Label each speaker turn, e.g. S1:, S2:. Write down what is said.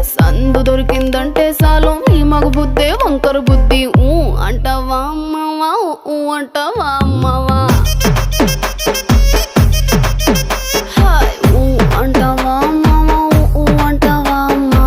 S1: సందు దొరికిందంటే సాలు ఈ మగ బుద్ధే వంకర బుద్ధి అంటావా అమ్మవా అంటావా అమ్మవా